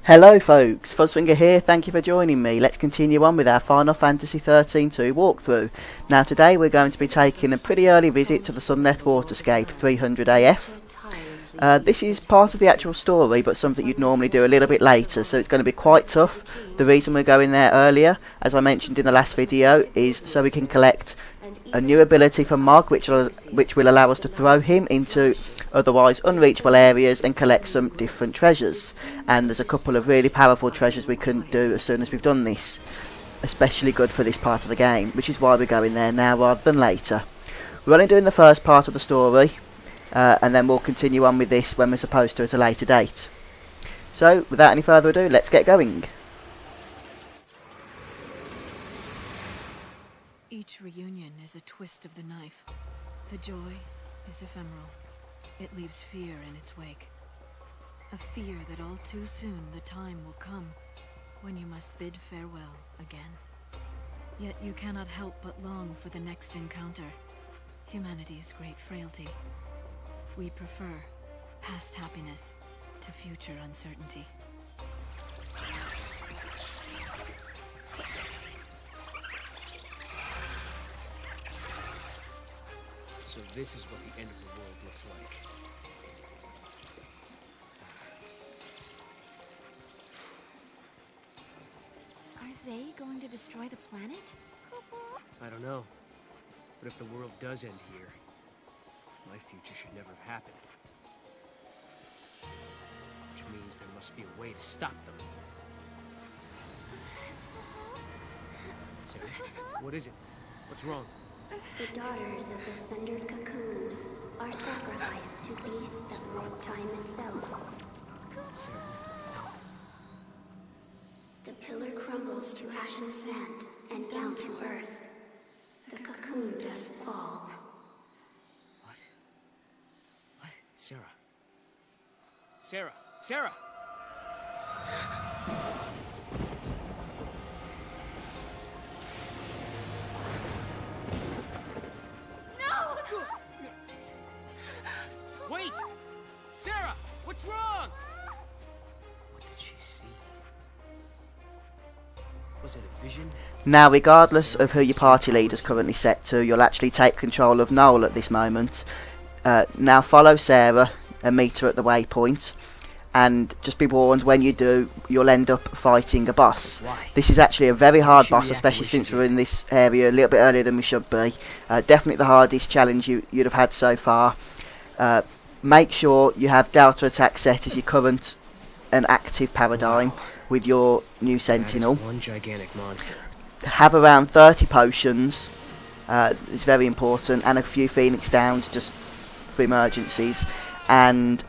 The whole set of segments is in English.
Hello folks, Fuzzfinger here, thank you for joining me. Let's continue on with our Final Fantasy XIII-2 walkthrough. Now today we're going to be taking a pretty early visit to the Sunleth Waterscape 300 AF. This is part of the actual story, but something you'd normally do a little bit later, so it's going to be quite tough. The reason we're going there earlier, as I mentioned in the last video, is so we can collect a new ability from Mog, which will allow us to throw him into otherwise unreachable areas and collect some different treasures. And there's a couple of really powerful treasures we can do as soon as we've done this, especially good for this part of the game, which is why we're going there now rather than later. We're only doing the first part of the story, and then we'll continue on with this when we're supposed to at a later date. So without any further ado, let's get going. Each reunion is a twist of the knife. The joy is ephemeral. It leaves fear in its wake. A fear that all too soon the time will come when you must bid farewell again. Yet you cannot help but long for the next encounter. Humanity's great frailty. We prefer past happiness to future uncertainty. So this is what the end of the world looks like. Are they going to destroy the planet? I don't know. But if the world does end here, my future should never have happened. Which means there must be a way to stop them. Sarah, what is it? What's wrong? The daughters of the sundered cocoon are sacrificed to beasts that warp time itself. Sarah, no. The pillar crumbles to ash and sand and down to earth. The cocoon does fall. What? What? Sarah. Sarah! Sarah! Wait! Sarah! What's wrong? What did she see? Was it a vision? Now regardless of who your party leader is currently set to, you'll actually take control of Noel at this moment. Now follow Sarah and meet her at the waypoint. And just be warned, when you do, you'll end up fighting a boss. Why? This is actually a very hard boss, especially since we're in this area a little bit earlier than we should be. Definitely the hardest challenge you'd have had so far. Make sure you have Delta Attack set as your current and active paradigm with your new Sentinel. That is one gigantic monster. Have around 30 potions, it's very important, and a few Phoenix Downs just for emergencies. And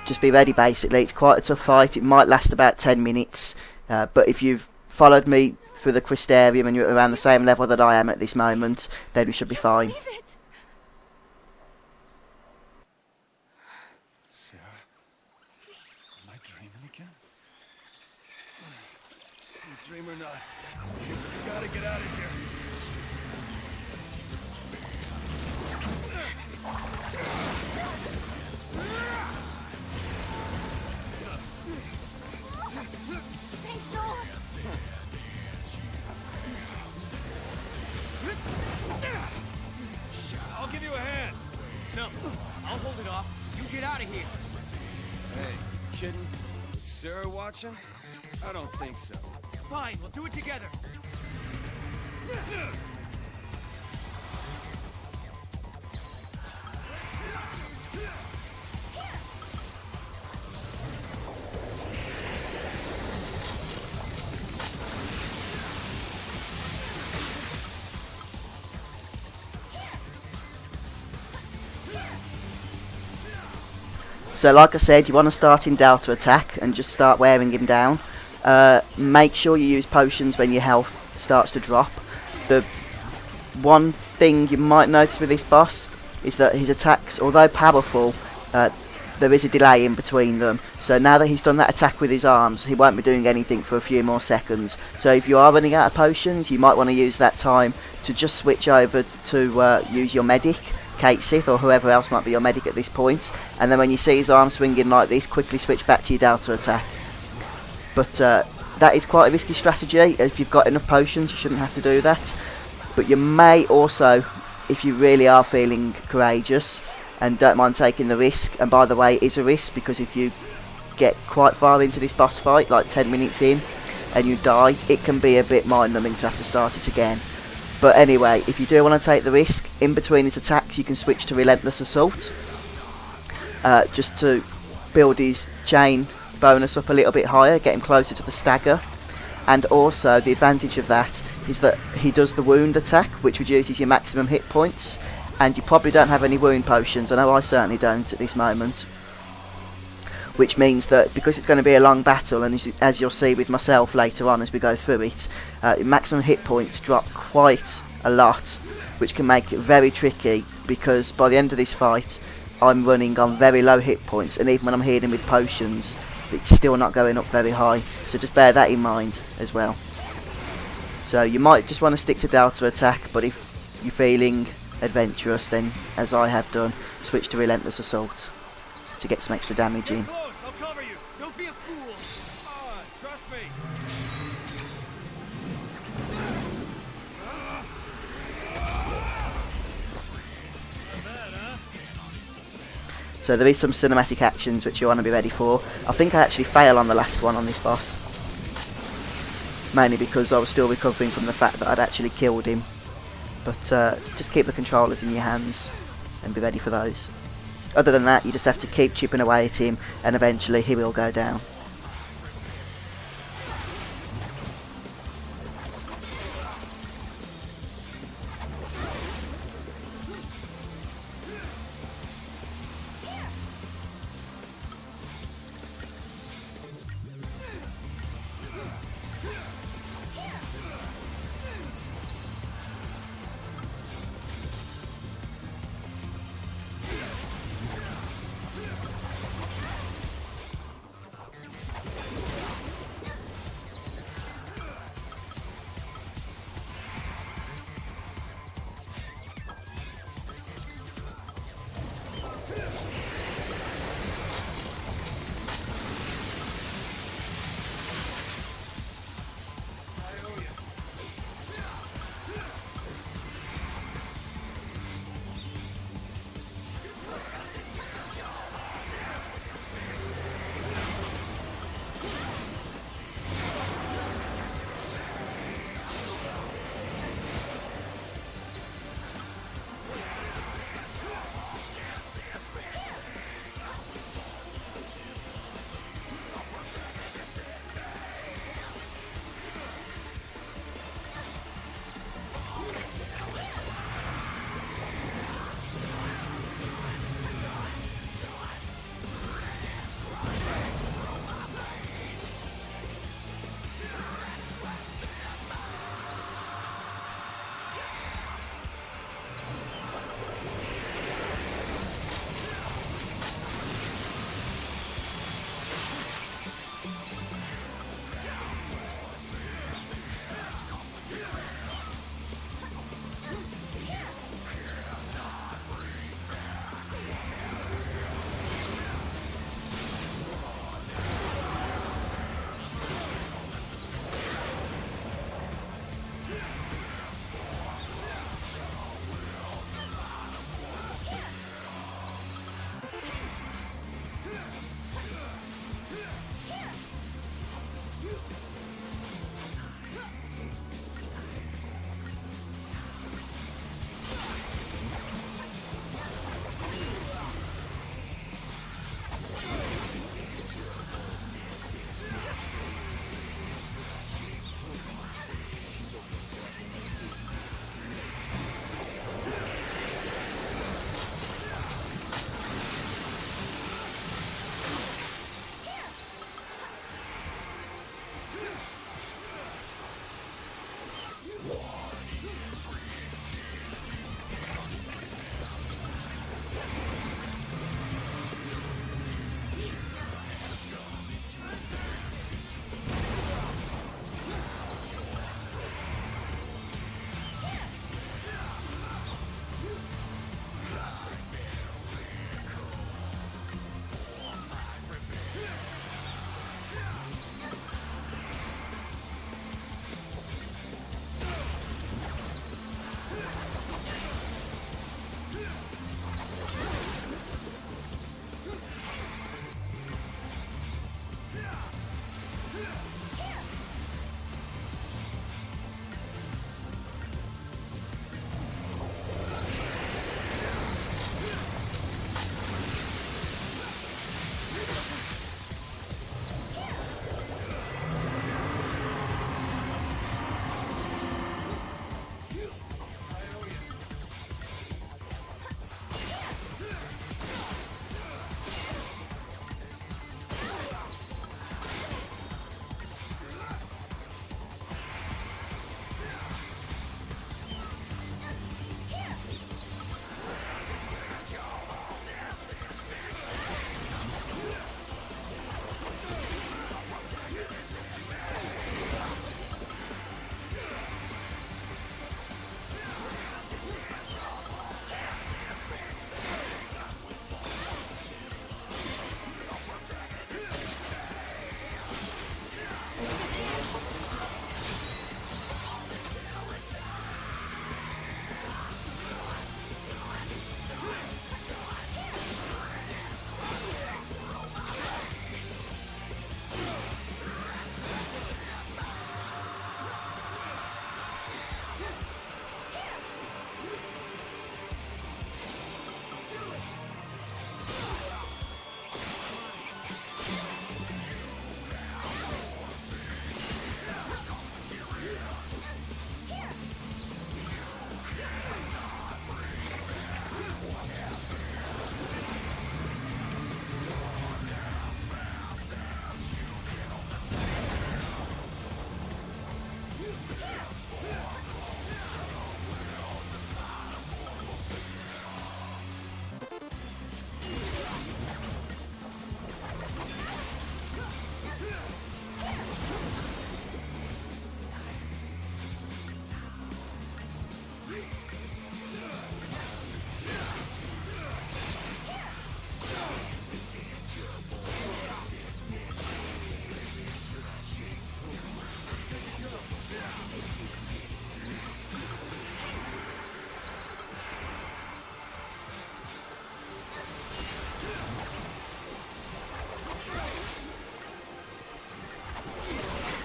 just be ready basically. It's quite a tough fight. It might last about 10 minutes, but if you've followed me through the Crystarium and you're around the same level that I am at this moment, then we should be fine. Sarah, am I dreaming again? You dream or not, you gotta get out of here. Thanks, Noel. I'll give you a hand. No, I'll hold it off. You get out of here. Hey, kidding? Is Sarah watching? I don't think so. Fine, we'll do it together. So like I said, you want to start in Delta Attack and just start wearing him down. Make sure you use potions when your health starts to drop. The one thing you might notice with this boss is that his attacks, although powerful, there is a delay in between them. So now that he's done that attack with his arms, he won't be doing anything for a few more seconds. So if you are running out of potions, you might want to use that time to just switch over to use your medic. Kate Sith or whoever else might be your medic at this point, and then when you see his arm swinging like this, quickly switch back to your Delta attack. but that is quite a risky strategy. If you've got enough potions, you shouldn't have to do that. But you may also, if you really are feeling courageous and don't mind taking the risk, and by the way, it is a risk, because if you get quite far into this boss fight, like 10 minutes in, and you die, it can be a bit mind-numbing to have to start it again. But anyway, if you do want to take the risk, in between his attacks you can switch to Relentless Assault, just to build his chain bonus up a little bit higher, get him closer to the stagger. And also the advantage of that is that he does the wound attack, which reduces your maximum hit points, and you probably don't have any wound potions. I know I certainly don't at this moment, which means that because it's going to be a long battle, and as you'll see with myself later on as we go through it, maximum hit points drop quite a lot, which can make it very tricky, because by the end of this fight I'm running on very low hit points, and even when I'm healing with potions it's still not going up very high, so just bear that in mind as well. So you might just want to stick to Delta attack, but if you're feeling adventurous, then as I have done, switch to Relentless Assault to get some extra damage in. Close, I'll cover you. Don't be a fool. Trust me. So there is some cinematic actions which you want to be ready for. I think I actually fail on the last one on this boss, mainly because I was still recovering from the fact that I'd actually killed him. But just keep the controllers in your hands and be ready for those. Other than that, you just have to keep chipping away at him, and eventually he will go down.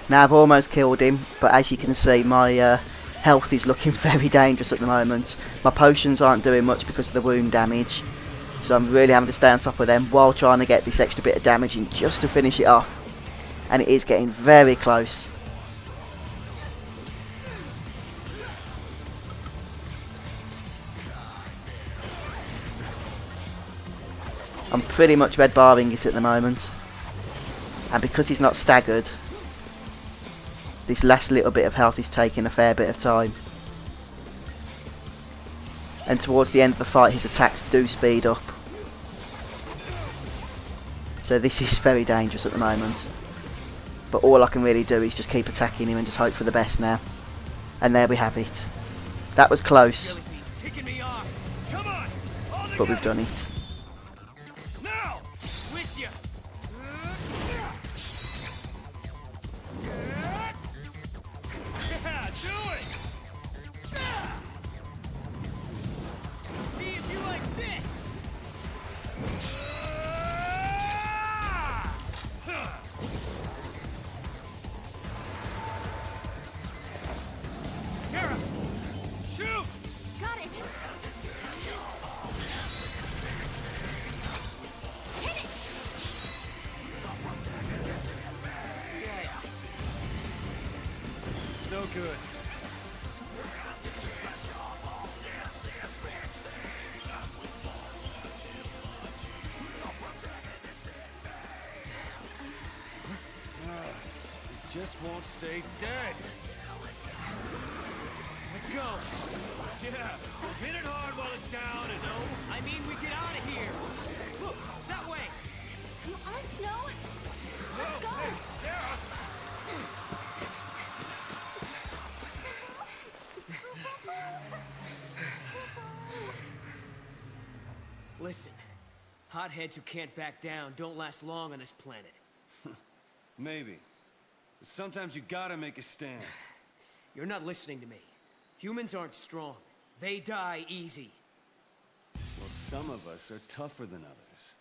Now I've almost killed him, but as you can see my health is looking very dangerous at the moment. My potions aren't doing much because of the wound damage, so I'm really having to stay on top of them while trying to get this extra bit of damage in just to finish it off. And it is getting very close. I'm pretty much red barring it at the moment, and because he's not staggered, this last little bit of health is taking a fair bit of time. And towards the end of the fight his attacks do speed up. So this is very dangerous at the moment. But all I can really do is just keep attacking him and just hope for the best now. And there we have it. That was close, but we've done it. No good. It just won't stay dead. Let's go. Yeah, hit it hard while it's down and I mean we get out of here. Look, that way. You on, Snow? Let's go. Hey, Sarah. Listen, hotheads who can't back down don't last long on this planet. Maybe. But sometimes you gotta make a stand. You're not listening to me. Humans aren't strong. They die easy. Well, some of us are tougher than others.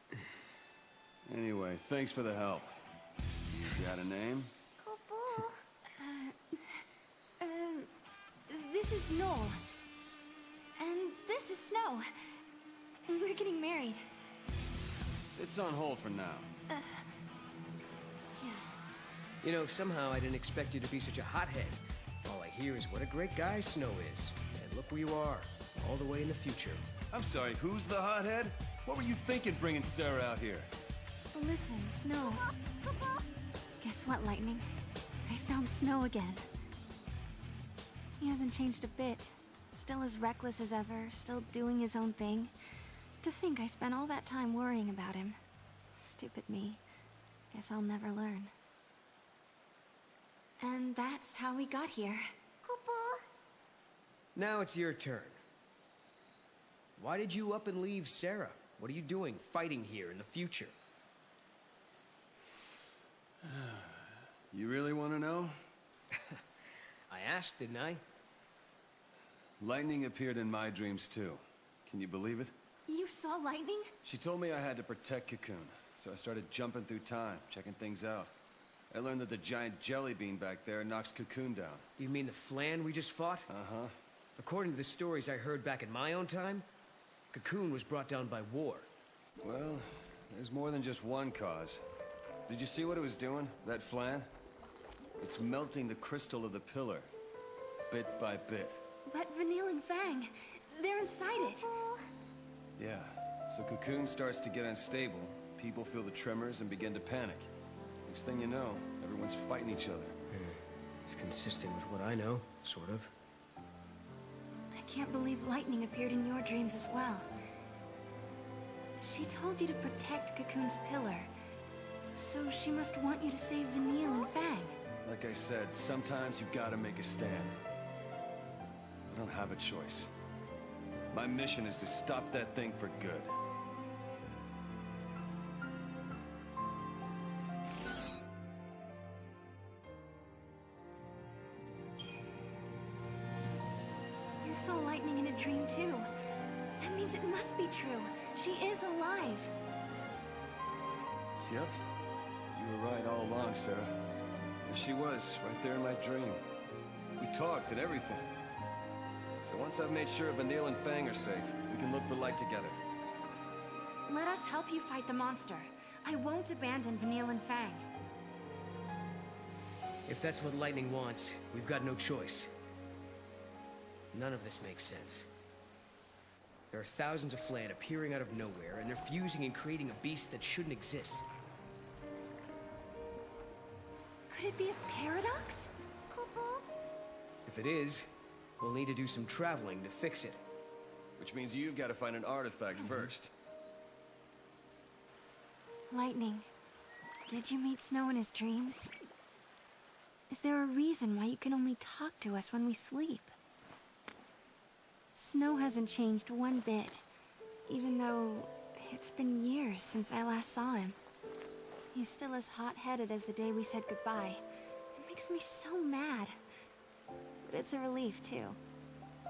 Anyway, thanks for the help. You got a name? This is Snow. And this is Snow. We're getting married. It's on hold for now. Yeah. You know, somehow I didn't expect you to be such a hothead. All I hear is what a great guy Snow is. And look where you are, all the way in the future. I'm sorry, who's the hothead? What were you thinking bringing Sarah out here? Listen, Snow. Guess what, Lightning? I found Snow again. He hasn't changed a bit. Still as reckless as ever, still doing his own thing. To think I spent all that time worrying about him. Stupid me. Guess I'll never learn. And that's how we got here. Now it's your turn. Why did you up and leave Sarah? What are you doing fighting here in the future? You really want to know? I asked, didn't I? Lightning appeared in my dreams too. Can you believe it? You saw lightning? She told me I had to protect Cocoon, so I started jumping through time, checking things out. I learned that the giant jelly bean back there knocks Cocoon down. You mean the Flan we just fought? Uh-huh. According to the stories I heard back in my own time, Cocoon was brought down by war. Well, there's more than just one cause. Did you see what it was doing, that Flan? It's melting the crystal of the pillar, bit by bit. But Vanille and Fang, they're inside it. Yeah, so Cocoon starts to get unstable, people feel the tremors and begin to panic. Next thing you know, everyone's fighting each other. It's consistent with what I know, sort of. I can't believe lightning appeared in your dreams as well. She told you to protect Cocoon's pillar. So she must want you to save Vanille and Fang. Like I said, sometimes you gotta make a stand. I don't have a choice. My mission is to stop that thing for good. You saw lightning in a dream too. That means it must be true. She is alive. Yep. You were right all along, Sarah. There she was, right there in my dream. We talked and everything. So once I've made sure Vanille and Fang are safe, we can look for light together. Let us help you fight the monster. I won't abandon Vanille and Fang. If that's what Lightning wants, we've got no choice. None of this makes sense. There are thousands of Flan appearing out of nowhere, and they're fusing and creating a beast that shouldn't exist. Could it be a paradox? If it is, we'll need to do some traveling to fix it. Which means you've got to find an artifact first. Lightning, did you meet Snow in his dreams? Is there a reason why you can only talk to us when we sleep? Snow hasn't changed one bit, even though it's been years since I last saw him. He's still as hot-headed as the day we said goodbye. It makes me so mad. But it's a relief, too.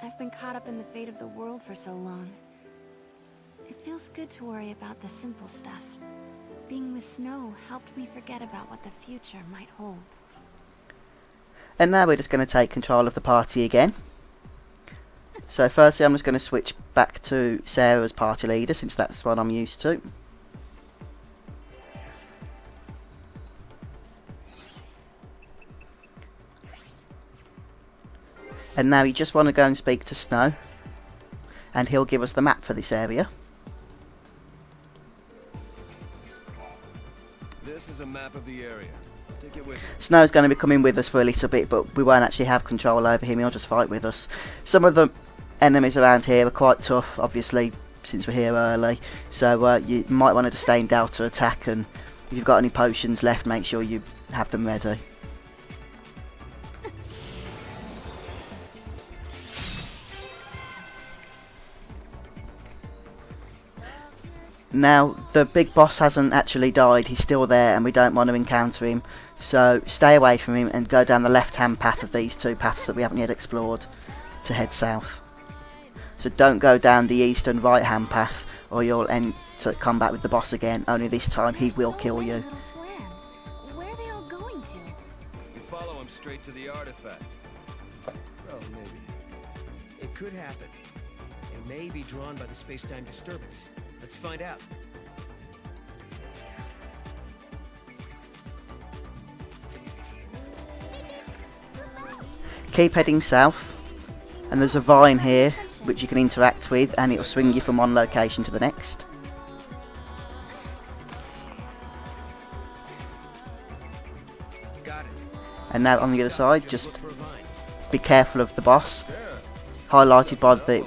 I've been caught up in the fate of the world for so long. It feels good to worry about the simple stuff. Being with Snow helped me forget about what the future might hold. And now we're just going to take control of the party again. So firstly I'm just going to switch back to Sarah as party leader, since that's what I'm used to. And now you just want to go and speak to Snow, and he'll give us the map for this area. This is a map of the area. Take it with you. Snow's going to be coming with us for a little bit, but we won't actually have control over him, he'll just fight with us. Some of the enemies around here are quite tough, obviously, since we're here early. So you might want to stay in Delta attack, and if you've got any potions left, make sure you have them ready. Now, the big boss hasn't actually died, he's still there, and we don't want to encounter him. So stay away from him and go down the left-hand path of these two paths that we haven't yet explored to head south. So don't go down the east and right-hand path, or you'll end to combat with the boss again, only this time he will kill you. Where are they all going to? You follow him straight to the artifact. Oh, maybe. It could happen. It may be drawn by the space-time disturbance. Let's find out. Keep heading south, and there's a vine here which you can interact with, and it'll swing you from one location to the next. Got it. And now on the other side, just be careful of the boss, highlighted by the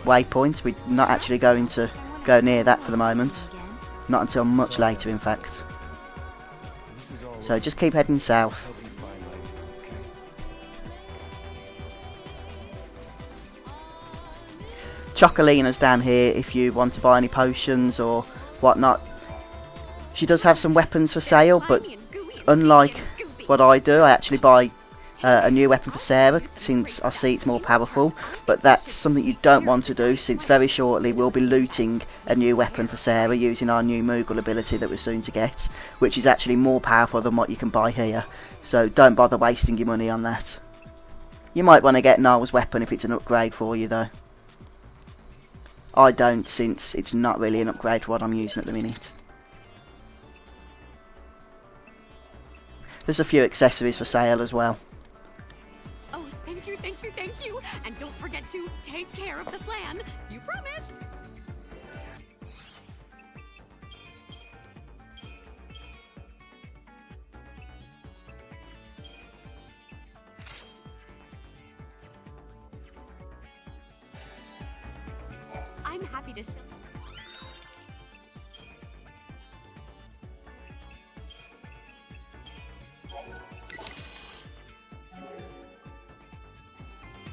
waypoint. We're not actually going to go near that for the moment, not until much later in fact. So just keep heading south. Chocolina's down here if you want to buy any potions or whatnot. She does have some weapons for sale, but unlike what I do, I actually buy a new weapon for Sarah, since I see it's more powerful. But that's something you don't want to do, since very shortly we'll be looting a new weapon for Sarah using our new Moogle ability that we're soon to get, which is actually more powerful than what you can buy here. So don't bother wasting your money on that. You might want to get Niall's weapon if it's an upgrade for you though. I don't, since it's not really an upgrade to what I'm using at the minute. There's a few accessories for sale as well. Oh, thank you, thank you, thank you. And don't forget to take care of the plan. You promised. I'm happy to sell.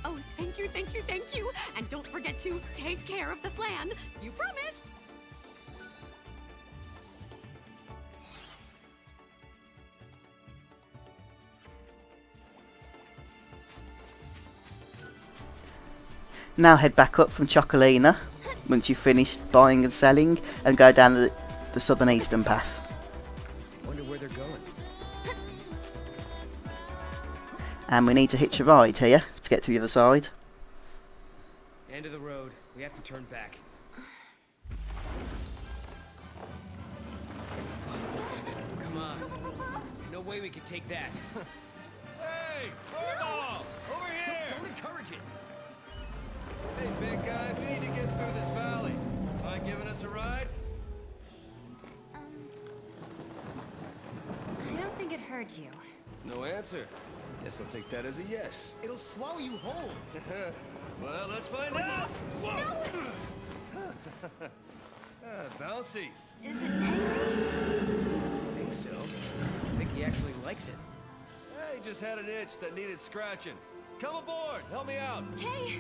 Oh, thank you, thank you, thank you. And don't forget to take care of the flan. You promised. Now head back up from Chocolina once you've finished buying and selling, and go down the southern eastern path. Wonder where they're going. And we need to hitch a ride here to get to the other side. End of the road. We have to turn back. Come on. No way we can take that. Hey! Snowball! Over here! Don't encourage it. Hey, big guy, we need to get through this valley. Mind giving us a ride? I don't think it hurt you. No answer. Guess I'll take that as a yes. It'll swallow you whole. Well, let's find out! Whoa! Bouncy. Is it angry? I think so. I think he actually likes it. Hey, just had an itch that needed scratching. Come aboard, help me out. Okay.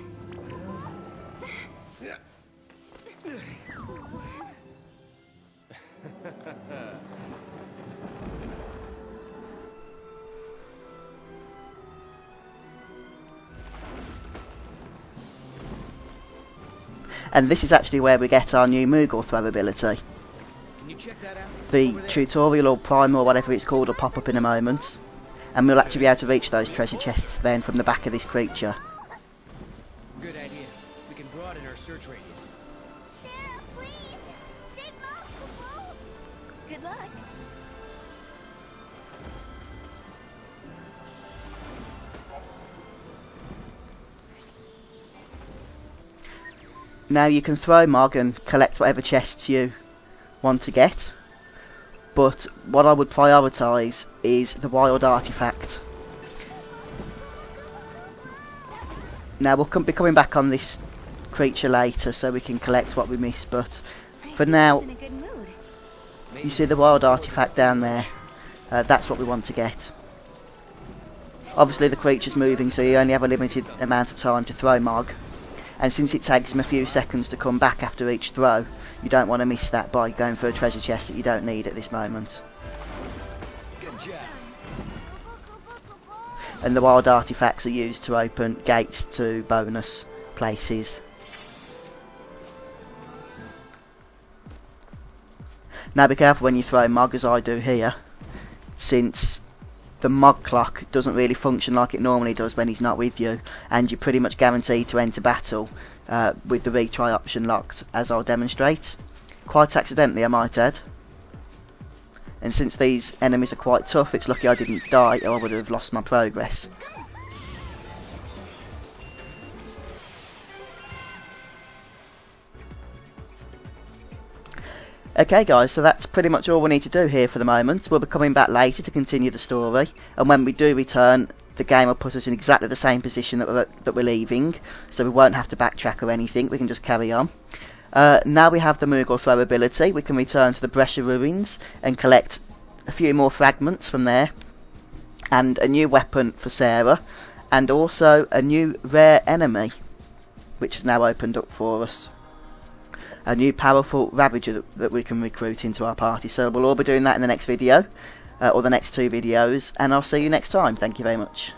And this is actually where we get our new Moogle throw ability. Can you check that out? The Over there? tutorial or prime or whatever it's called will pop up in a moment. And we'll actually be able to reach those treasure chests then from the back of this creature. Good idea. We can broaden our search radius. Sarah, please! Save Mom, Good luck. Now you can throw Mog and collect whatever chests you want to get. But what I would prioritise is the wild artifact. Now we'll be coming back on this creature later so we can collect what we missed, but for now, In a good mood. you see the wild artifact down there. That's what we want to get. Obviously the creature's moving, so you only have a limited amount of time to throw Mog. And since it takes him a few seconds to come back after each throw, you don't want to miss that by going for a treasure chest that you don't need at this moment. Good job. And the wild artifacts are used to open gates to bonus places. Now be careful when you throw Mog, as I do here, since the Mog clock doesn't really function like it normally does when he's not with you, and you're pretty much guaranteed to enter battle with the retry option locked, as I'll demonstrate. Quite accidentally, I might add. And since these enemies are quite tough, it's lucky I didn't die or I would have lost my progress. Okay guys, so that's pretty much all we need to do here for the moment. We'll be coming back later to continue the story, and when we do return, the game will put us in exactly the same position that we're leaving, so we won't have to backtrack or anything, we can just carry on. Now we have the Moogle throw ability, we can return to the Brescia ruins and collect a few more fragments from there, and a new weapon for Sarah, and also a new rare enemy, which has now opened up for us. A new powerful Ravager that we can recruit into our party. So we'll all be doing that in the next video, or the next two videos, and I'll see you next time. Thank you very much.